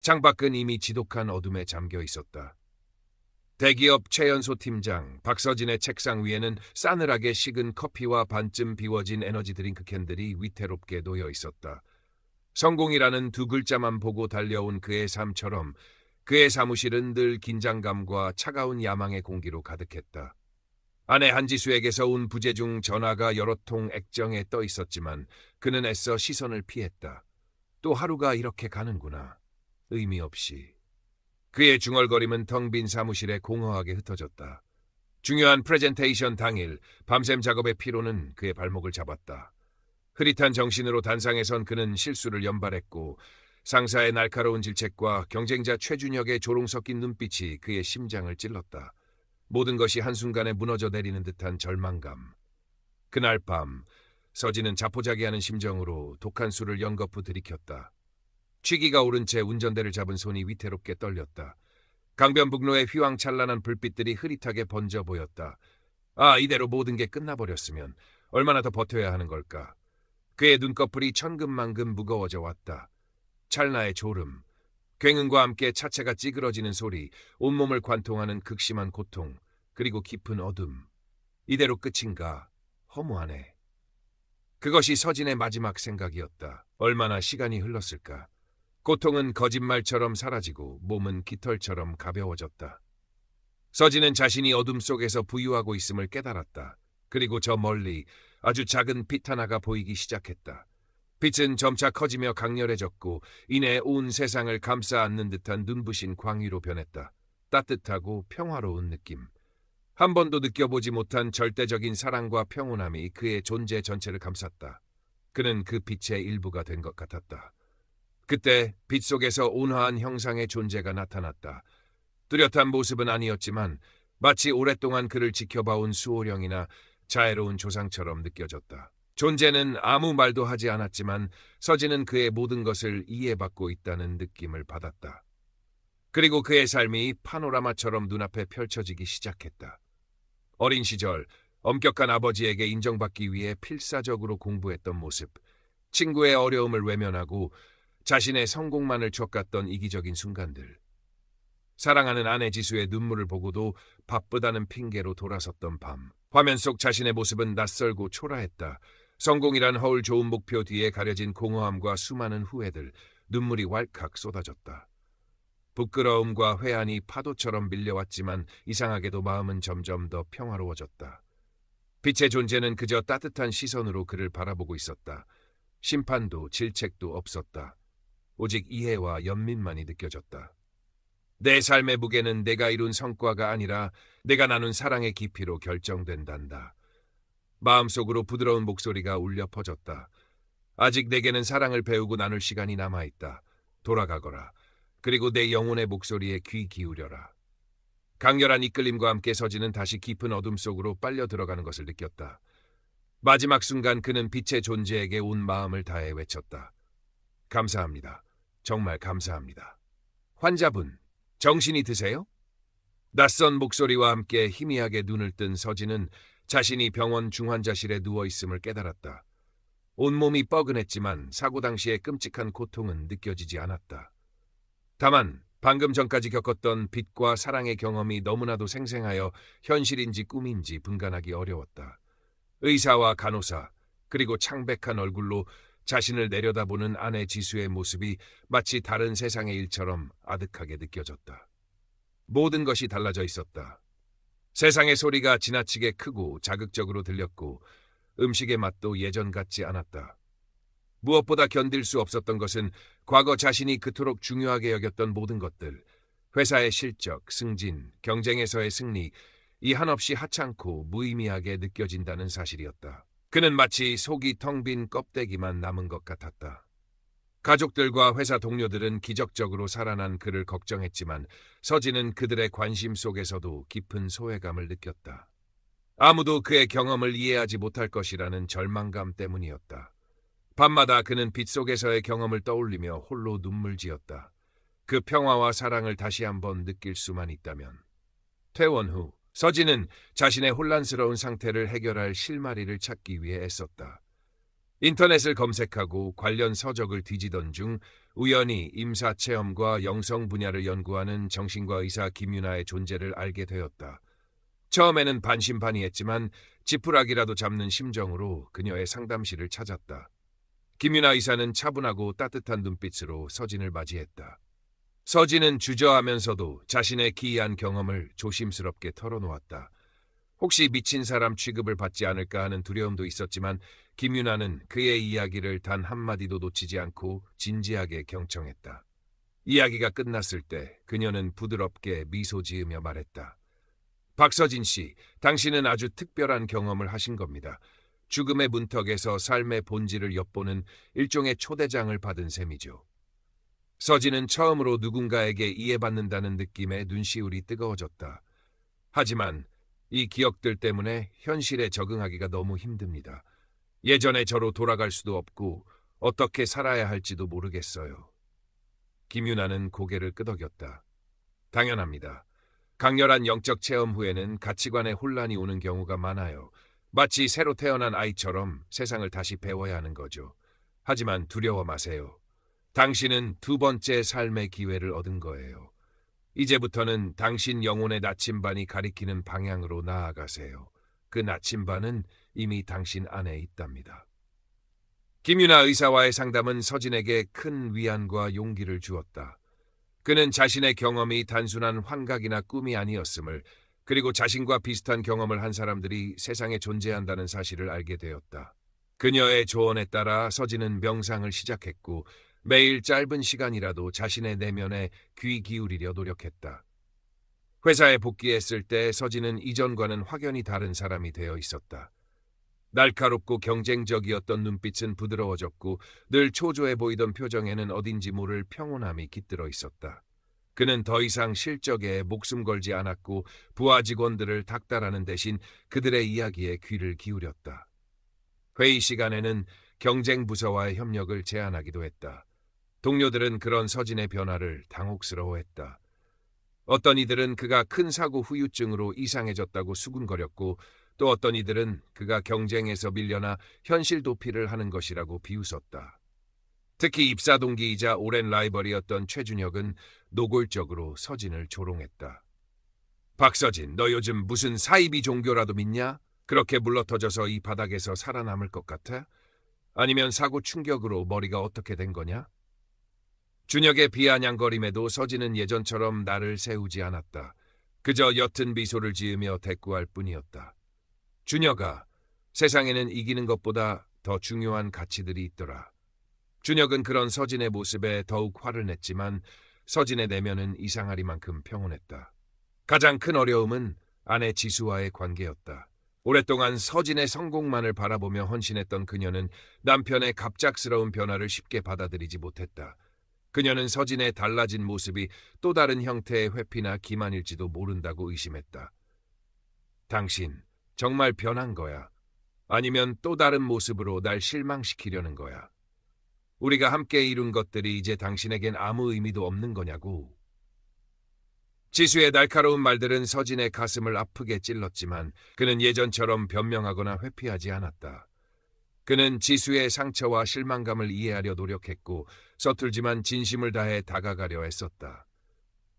창밖은 이미 지독한 어둠에 잠겨 있었다. 대기업 최연소 팀장 박서진의 책상 위에는 싸늘하게 식은 커피와 반쯤 비워진 에너지 드링크 캔들이 위태롭게 놓여 있었다. 성공이라는 두 글자만 보고 달려온 그의 삶처럼 그의 사무실은 늘 긴장감과 차가운 야망의 공기로 가득했다. 아내 한지수에게서 온 부재 중 전화가 여러 통 액정에 떠 있었지만 그는 애써 시선을 피했다. 또 하루가 이렇게 가는구나. 의미 없이. 그의 중얼거림은 텅 빈 사무실에 공허하게 흩어졌다. 중요한 프레젠테이션 당일 밤샘 작업의 피로는 그의 발목을 잡았다. 흐릿한 정신으로 단상에 선 그는 실수를 연발했고 상사의 날카로운 질책과 경쟁자 최준혁의 조롱 섞인 눈빛이 그의 심장을 찔렀다. 모든 것이 한순간에 무너져 내리는 듯한 절망감. 그날 밤 서진은 자포자기하는 심정으로 독한 술을 연거푸 들이켰다. 취기가 오른 채 운전대를 잡은 손이 위태롭게 떨렸다. 강변북로의 휘황찬란한 불빛들이 흐릿하게 번져 보였다. 이대로 모든 게 끝나버렸으면 얼마나 더 버텨야 하는 걸까. 그의 눈꺼풀이 천근만근 무거워져 왔다. 찰나의 졸음, 굉음과 함께 차체가 찌그러지는 소리, 온몸을 관통하는 극심한 고통, 그리고 깊은 어둠. 이대로 끝인가? 허무하네. 그것이 서진의 마지막 생각이었다. 얼마나 시간이 흘렀을까? 고통은 거짓말처럼 사라지고 몸은 깃털처럼 가벼워졌다. 서진은 자신이 어둠 속에서 부유하고 있음을 깨달았다. 그리고 저 멀리 아주 작은 빛 하나가 보이기 시작했다. 빛은 점차 커지며 강렬해졌고 이내 온 세상을 감싸 안는 듯한 눈부신 광위로 변했다. 따뜻하고 평화로운 느낌. 한 번도 느껴보지 못한 절대적인 사랑과 평온함이 그의 존재 전체를 감쌌다. 그는 그 빛의 일부가 된 것 같았다. 그때 빛 속에서 온화한 형상의 존재가 나타났다. 뚜렷한 모습은 아니었지만 마치 오랫동안 그를 지켜봐온 수호령이나 자애로운 조상처럼 느껴졌다. 존재는 아무 말도 하지 않았지만 서진은 그의 모든 것을 이해받고 있다는 느낌을 받았다. 그리고 그의 삶이 파노라마처럼 눈앞에 펼쳐지기 시작했다. 어린 시절 엄격한 아버지에게 인정받기 위해 필사적으로 공부했던 모습, 친구의 어려움을 외면하고 자신의 성공만을 쫓았던 이기적인 순간들, 사랑하는 아내 지수의 눈물을 보고도 바쁘다는 핑계로 돌아섰던 밤, 화면 속 자신의 모습은 낯설고 초라했다. 성공이란 허울 좋은 목표 뒤에 가려진 공허함과 수많은 후회들, 눈물이 왈칵 쏟아졌다. 부끄러움과 회한이 파도처럼 밀려왔지만 이상하게도 마음은 점점 더 평화로워졌다. 빛의 존재는 그저 따뜻한 시선으로 그를 바라보고 있었다. 심판도 질책도 없었다. 오직 이해와 연민만이 느껴졌다. 내 삶의 무게는 내가 이룬 성과가 아니라 내가 나눈 사랑의 깊이로 결정된단다. 마음속으로 부드러운 목소리가 울려 퍼졌다. 아직 내게는 사랑을 배우고 나눌 시간이 남아있다. 돌아가거라. 그리고 내 영혼의 목소리에 귀 기울여라. 강렬한 이끌림과 함께 서진은 다시 깊은 어둠 속으로 빨려 들어가는 것을 느꼈다. 마지막 순간 그는 빛의 존재에게 온 마음을 다해 외쳤다. 감사합니다. 정말 감사합니다. 환자분, 정신이 드세요? 낯선 목소리와 함께 희미하게 눈을 뜬 서진은 자신이 병원 중환자실에 누워있음을 깨달았다. 온몸이 뻐근했지만 사고 당시의 끔찍한 고통은 느껴지지 않았다. 다만 방금 전까지 겪었던 빛과 사랑의 경험이 너무나도 생생하여 현실인지 꿈인지 분간하기 어려웠다. 의사와 간호사, 그리고 창백한 얼굴로 자신을 내려다보는 아내 지수의 모습이 마치 다른 세상의 일처럼 아득하게 느껴졌다. 모든 것이 달라져 있었다. 세상의 소리가 지나치게 크고 자극적으로 들렸고 음식의 맛도 예전 같지 않았다. 무엇보다 견딜 수 없었던 것은 과거 자신이 그토록 중요하게 여겼던 모든 것들, 회사의 실적, 승진, 경쟁에서의 승리, 이 한없이 하찮고 무의미하게 느껴진다는 사실이었다. 그는 마치 속이 텅 빈 껍데기만 남은 것 같았다. 가족들과 회사 동료들은 기적적으로 살아난 그를 걱정했지만 서진은 그들의 관심 속에서도 깊은 소외감을 느꼈다. 아무도 그의 경험을 이해하지 못할 것이라는 절망감 때문이었다. 밤마다 그는 빛 속에서의 경험을 떠올리며 홀로 눈물 지었다. 그 평화와 사랑을 다시 한번 느낄 수만 있다면. 퇴원 후 서진은 자신의 혼란스러운 상태를 해결할 실마리를 찾기 위해 애썼다. 인터넷을 검색하고 관련 서적을 뒤지던 중 우연히 임사체험과 영성 분야를 연구하는 정신과 의사 김윤아의 존재를 알게 되었다. 처음에는 반신반의했지만 지푸라기라도 잡는 심정으로 그녀의 상담실을 찾았다. 김윤아 의사는 차분하고 따뜻한 눈빛으로 서진을 맞이했다. 서진은 주저하면서도 자신의 기이한 경험을 조심스럽게 털어놓았다. 혹시 미친 사람 취급을 받지 않을까 하는 두려움도 있었지만 김윤아는 그의 이야기를 단 한마디도 놓치지 않고 진지하게 경청했다. 이야기가 끝났을 때 그녀는 부드럽게 미소 지으며 말했다. 박서진 씨, 당신은 아주 특별한 경험을 하신 겁니다. 죽음의 문턱에서 삶의 본질을 엿보는 일종의 초대장을 받은 셈이죠. 서진은 처음으로 누군가에게 이해받는다는 느낌에 눈시울이 뜨거워졌다. 하지만 이 기억들 때문에 현실에 적응하기가 너무 힘듭니다. 예전의 저로 돌아갈 수도 없고 어떻게 살아야 할지도 모르겠어요. 김윤아는 고개를 끄덕였다. 당연합니다. 강렬한 영적 체험 후에는 가치관에 혼란이 오는 경우가 많아요. 마치 새로 태어난 아이처럼 세상을 다시 배워야 하는 거죠. 하지만 두려워 마세요. 당신은 두 번째 삶의 기회를 얻은 거예요. 이제부터는 당신 영혼의 나침반이 가리키는 방향으로 나아가세요. 그 나침반은 이미 당신 안에 있답니다. 김윤아 의사와의 상담은 서진에게 큰 위안과 용기를 주었다. 그는 자신의 경험이 단순한 환각이나 꿈이 아니었음을, 그리고 자신과 비슷한 경험을 한 사람들이 세상에 존재한다는 사실을 알게 되었다. 그녀의 조언에 따라 서진은 명상을 시작했고 매일 짧은 시간이라도 자신의 내면에 귀 기울이려 노력했다. 회사에 복귀했을 때 서진은 이전과는 확연히 다른 사람이 되어 있었다. 날카롭고 경쟁적이었던 눈빛은 부드러워졌고 늘 초조해 보이던 표정에는 어딘지 모를 평온함이 깃들어 있었다. 그는 더 이상 실적에 목숨 걸지 않았고 부하 직원들을 닥달하는 대신 그들의 이야기에 귀를 기울였다. 회의 시간에는 경쟁 부서와의 협력을 제안하기도 했다. 동료들은 그런 서진의 변화를 당혹스러워했다. 어떤 이들은 그가 큰 사고 후유증으로 이상해졌다고 수군거렸고 또 어떤 이들은 그가 경쟁에서 밀려나 현실 도피를 하는 것이라고 비웃었다. 특히 입사 동기이자 오랜 라이벌이었던 최준혁은 노골적으로 서진을 조롱했다. 박서진, 너 요즘 무슨 사이비 종교라도 믿냐? 그렇게 물러터져서 이 바닥에서 살아남을 것 같아? 아니면 사고 충격으로 머리가 어떻게 된 거냐? 준혁의 비아냥거림에도 서진은 예전처럼 나를 세우지 않았다. 그저 옅은 미소를 지으며 대꾸할 뿐이었다. 준혁아, 세상에는 이기는 것보다 더 중요한 가치들이 있더라. 준혁은 그런 서진의 모습에 더욱 화를 냈지만 서진의 내면은 이상하리만큼 평온했다. 가장 큰 어려움은 아내 지수와의 관계였다. 오랫동안 서진의 성공만을 바라보며 헌신했던 그녀는 남편의 갑작스러운 변화를 쉽게 받아들이지 못했다. 그녀는 서진의 달라진 모습이 또 다른 형태의 회피나 기만일지도 모른다고 의심했다. 당신, 정말 변한 거야? 아니면 또 다른 모습으로 날 실망시키려는 거야? 우리가 함께 이룬 것들이 이제 당신에겐 아무 의미도 없는 거냐고. 지수의 날카로운 말들은 서진의 가슴을 아프게 찔렀지만 그는 예전처럼 변명하거나 회피하지 않았다. 그는 지수의 상처와 실망감을 이해하려 노력했고 서툴지만 진심을 다해 다가가려 애썼다.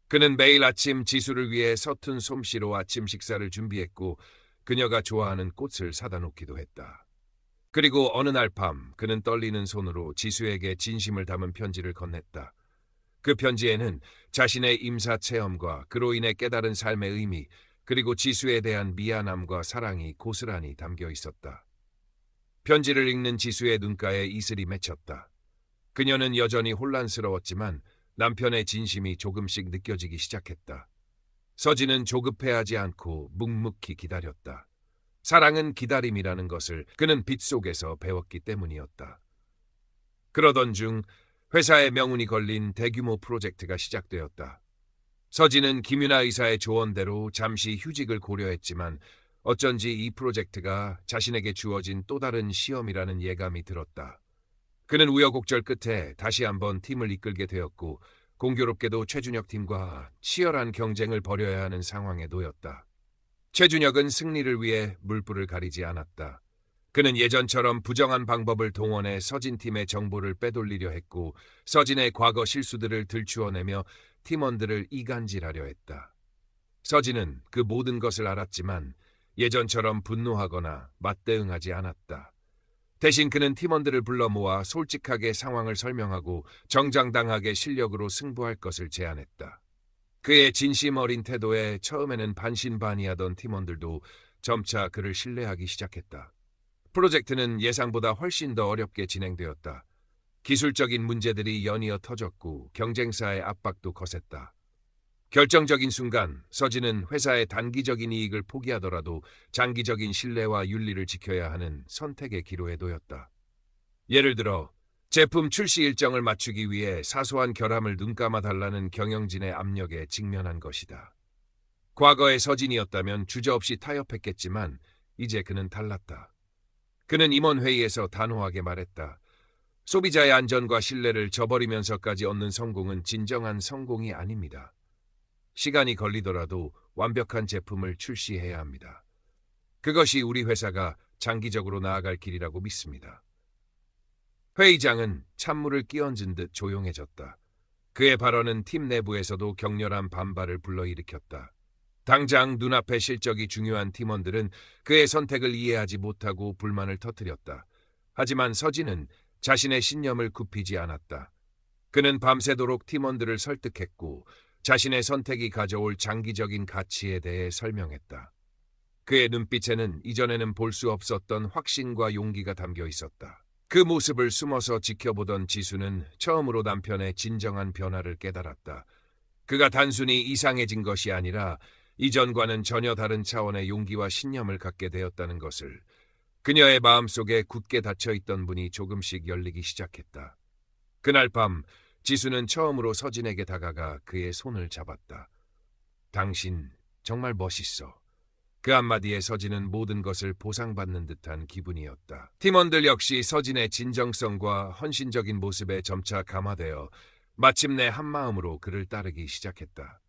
그는 매일 아침 지수를 위해 서툰 솜씨로 아침 식사를 준비했고 그녀가 좋아하는 꽃을 사다 놓기도 했다. 그리고 어느 날 밤 그는 떨리는 손으로 지수에게 진심을 담은 편지를 건넸다. 그 편지에는 자신의 임사 체험과 그로 인해 깨달은 삶의 의미, 그리고 지수에 대한 미안함과 사랑이 고스란히 담겨 있었다. 편지를 읽는 지수의 눈가에 이슬이 맺혔다. 그녀는 여전히 혼란스러웠지만 남편의 진심이 조금씩 느껴지기 시작했다. 서진은 조급해하지 않고 묵묵히 기다렸다. 사랑은 기다림이라는 것을 그는 빛 속에서 배웠기 때문이었다. 그러던 중 회사의 명운이 걸린 대규모 프로젝트가 시작되었다. 서진은 김윤아 의사의 조언대로 잠시 휴직을 고려했지만 어쩐지 이 프로젝트가 자신에게 주어진 또 다른 시험이라는 예감이 들었다. 그는 우여곡절 끝에 다시 한번 팀을 이끌게 되었고 공교롭게도 최준혁 팀과 치열한 경쟁을 벌여야 하는 상황에 놓였다. 최준혁은 승리를 위해 물불을 가리지 않았다. 그는 예전처럼 부정한 방법을 동원해 서진 팀의 정보를 빼돌리려 했고 서진의 과거 실수들을 들추어내며 팀원들을 이간질하려 했다. 서진은 그 모든 것을 알았지만 예전처럼 분노하거나 맞대응하지 않았다. 대신 그는 팀원들을 불러 모아 솔직하게 상황을 설명하고 정정당하게 실력으로 승부할 것을 제안했다. 그의 진심 어린 태도에 처음에는 반신반의하던 팀원들도 점차 그를 신뢰하기 시작했다. 프로젝트는 예상보다 훨씬 더 어렵게 진행되었다. 기술적인 문제들이 연이어 터졌고 경쟁사의 압박도 거셌다. 결정적인 순간 서진은 회사의 단기적인 이익을 포기하더라도 장기적인 신뢰와 윤리를 지켜야 하는 선택의 기로에 놓였다. 예를 들어 제품 출시 일정을 맞추기 위해 사소한 결함을 눈감아 달라는 경영진의 압력에 직면한 것이다. 과거의 서진이었다면 주저없이 타협했겠지만 이제 그는 달랐다. 그는 임원회의에서 단호하게 말했다. 소비자의 안전과 신뢰를 저버리면서까지 얻는 성공은 진정한 성공이 아닙니다. 시간이 걸리더라도 완벽한 제품을 출시해야 합니다. 그것이 우리 회사가 장기적으로 나아갈 길이라고 믿습니다. 회의장은 찬물을 끼얹은 듯 조용해졌다. 그의 발언은 팀 내부에서도 격렬한 반발을 불러일으켰다. 당장 눈앞의 실적이 중요한 팀원들은 그의 선택을 이해하지 못하고 불만을 터뜨렸다. 하지만 서진은 자신의 신념을 굽히지 않았다. 그는 밤새도록 팀원들을 설득했고 자신의 선택이 가져올 장기적인 가치에 대해 설명했다. 그의 눈빛에는 이전에는 볼 수 없었던 확신과 용기가 담겨 있었다. 그 모습을 숨어서 지켜보던 지수는 처음으로 남편의 진정한 변화를 깨달았다. 그가 단순히 이상해진 것이 아니라 이전과는 전혀 다른 차원의 용기와 신념을 갖게 되었다는 것을. 그녀의 마음속에 굳게 닫혀있던 문이 조금씩 열리기 시작했다. 그날 밤 지수는 처음으로 서진에게 다가가 그의 손을 잡았다. 당신 정말 멋있어. 그 한마디에 서진은 모든 것을 보상받는 듯한 기분이었다. 팀원들 역시 서진의 진정성과 헌신적인 모습에 점차 감화되어 마침내 한마음으로 그를 따르기 시작했다.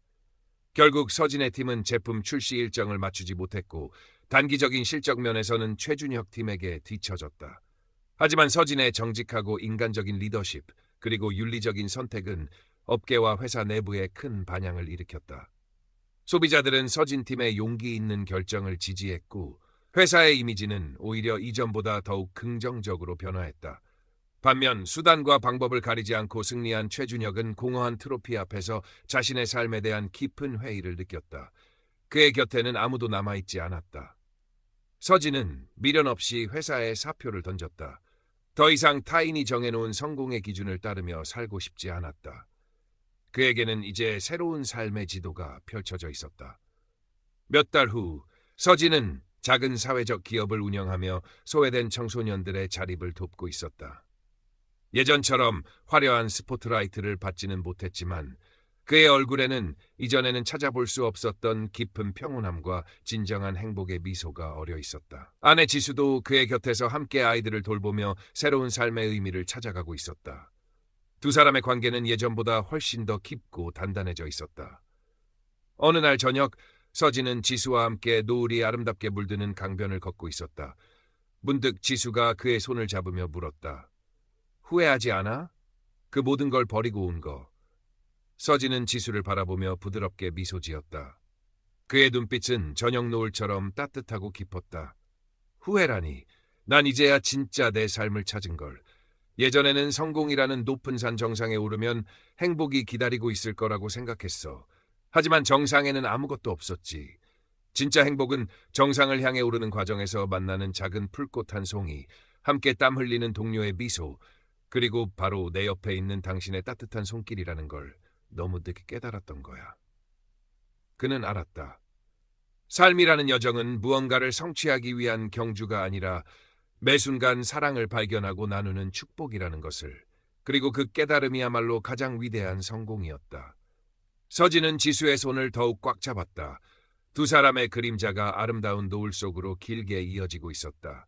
결국 서진의 팀은 제품 출시 일정을 맞추지 못했고 단기적인 실적 면에서는 최준혁 팀에게 뒤처졌다. 하지만 서진의 정직하고 인간적인 리더십 그리고 윤리적인 선택은 업계와 회사 내부에 큰 반향을 일으켰다. 소비자들은 서진 팀의 용기 있는 결정을 지지했고 회사의 이미지는 오히려 이전보다 더욱 긍정적으로 변화했다. 반면 수단과 방법을 가리지 않고 승리한 최준혁은 공허한 트로피 앞에서 자신의 삶에 대한 깊은 회의를 느꼈다. 그의 곁에는 아무도 남아있지 않았다. 서진은 미련 없이 회사에 사표를 던졌다. 더 이상 타인이 정해놓은 성공의 기준을 따르며 살고 싶지 않았다. 그에게는 이제 새로운 삶의 지도가 펼쳐져 있었다. 몇 달 후 서진은 작은 사회적 기업을 운영하며 소외된 청소년들의 자립을 돕고 있었다. 예전처럼 화려한 스포트라이트를 받지는 못했지만 그의 얼굴에는 이전에는 찾아볼 수 없었던 깊은 평온함과 진정한 행복의 미소가 어려 있었다. 아내 지수도 그의 곁에서 함께 아이들을 돌보며 새로운 삶의 의미를 찾아가고 있었다. 두 사람의 관계는 예전보다 훨씬 더 깊고 단단해져 있었다. 어느 날 저녁 서진은 지수와 함께 노을이 아름답게 물드는 강변을 걷고 있었다. 문득 지수가 그의 손을 잡으며 물었다. 후회하지 않아? 그 모든 걸 버리고 온 거. 서진은 지수를 바라보며 부드럽게 미소 지었다. 그의 눈빛은 저녁 노을처럼 따뜻하고 깊었다. 후회라니. 난 이제야 진짜 내 삶을 찾은 걸. 예전에는 성공이라는 높은 산 정상에 오르면 행복이 기다리고 있을 거라고 생각했어. 하지만 정상에는 아무것도 없었지. 진짜 행복은 정상을 향해 오르는 과정에서 만나는 작은 풀꽃 한 송이, 함께 땀 흘리는 동료의 미소, 그리고 바로 내 옆에 있는 당신의 따뜻한 손길이라는 걸 너무 늦게 깨달았던 거야. 그는 알았다. 삶이라는 여정은 무언가를 성취하기 위한 경주가 아니라 매 순간 사랑을 발견하고 나누는 축복이라는 것을, 그리고 그 깨달음이야말로 가장 위대한 성공이었다. 서진은 지수의 손을 더욱 꽉 잡았다. 두 사람의 그림자가 아름다운 노을 속으로 길게 이어지고 있었다.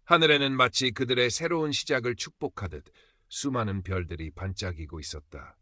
하늘에는 마치 그들의 새로운 시작을 축복하듯 수많은 별들이 반짝이고 있었다.